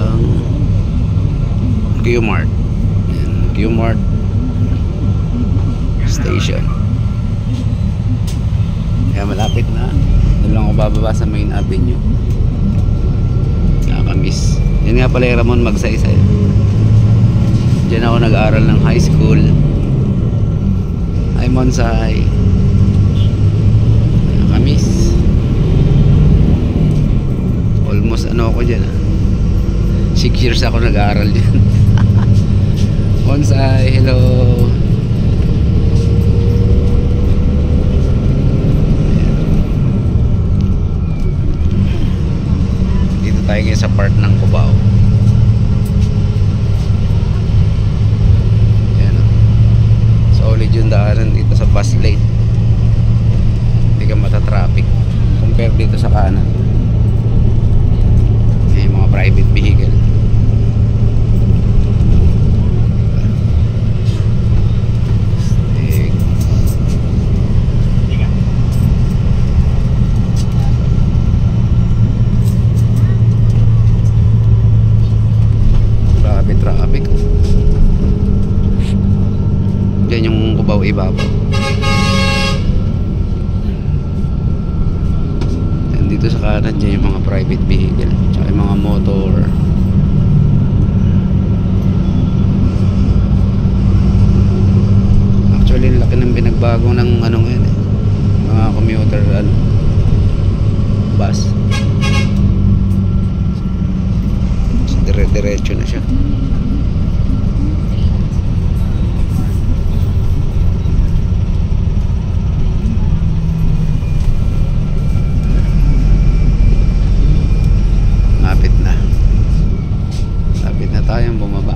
papuntang Q-Mart. Q-Mart Station. Kaya malapit na. Doon lang ako bababa sa Main Avenue. Nakakamiss. Yan nga pala yung Ramon Magsaysay. Diyan ako nag-aaral ng high school. Ay Monsay. Nakakamiss. Almost ano ako dyan 6 years ako nag-aaral dyan. Monsay, hello. Tayo ngayon sa part ng Cubao. Ayan o. Solid yung daanan dito sa bus lane. Hindi ka matatraffic compare dito sa kanan. Ayan yung mga private vehicle. Yan yung Cubao ibabaw. Yan dito sa kanan dyan yung mga private vehicle tsaka yung mga motor. Actually laki ng binagbago ng ano ngayon mga commuter bus. Dire-diretso na siya. Tayong bumaba.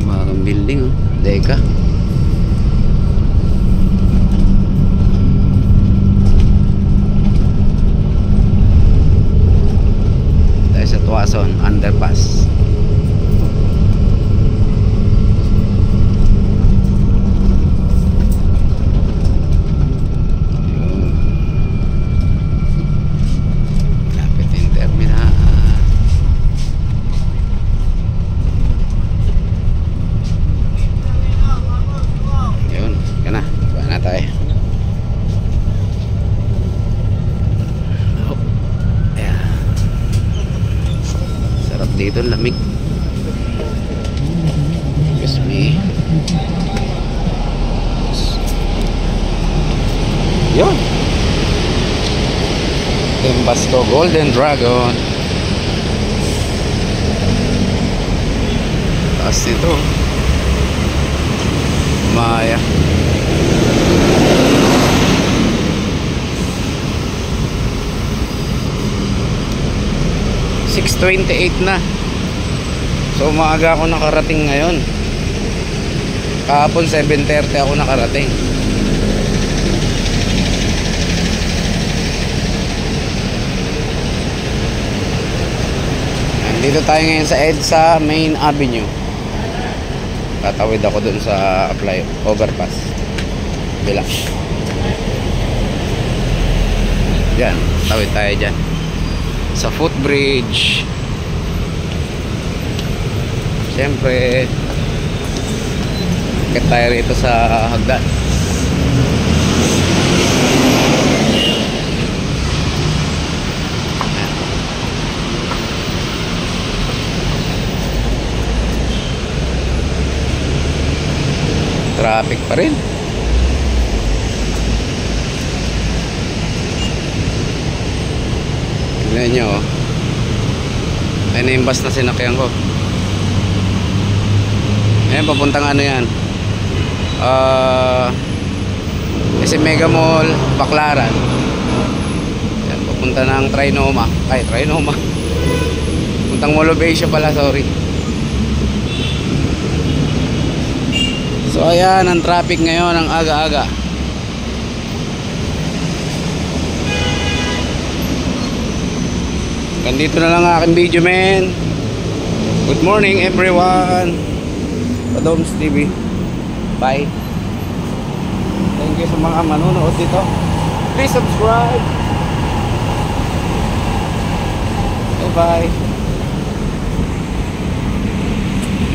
Mga building Deka. Sa Tuason underpass. Lapit yung terminal. Yun, kana. Baka na tayo. Dito lamig. Excuse me. Yun. Tembasto Golden Dragon. Taas nito. Maya. .28 na. So maaga ako nakarating ngayon. Kahapon 7:30 ako nakarating. Dito tayo ngayon sa EDSA Main Avenue. Tatawid ako dun sa apply overpass. Bila. Diyan, tawid tayo dyan sa footbridge. Siyempre akit tayo rito sa hagdan. Traffic pa rin. Tignan nyo ayun na yung bus na sinakyan ko. Ayan, papuntang ano yan, SM Mega Mall, Baclaran. Ayan, papunta ng Trinoma. Ay, Trinoma. Puntang Molobesia pala, sorry. So ayan ang traffic ngayon, ang aga-aga. Ganito na lang ang aking video, men. Good morning, everyone. Padoms TV. Bye. Thank you sa mga manonood dito. Please subscribe. Bye-bye.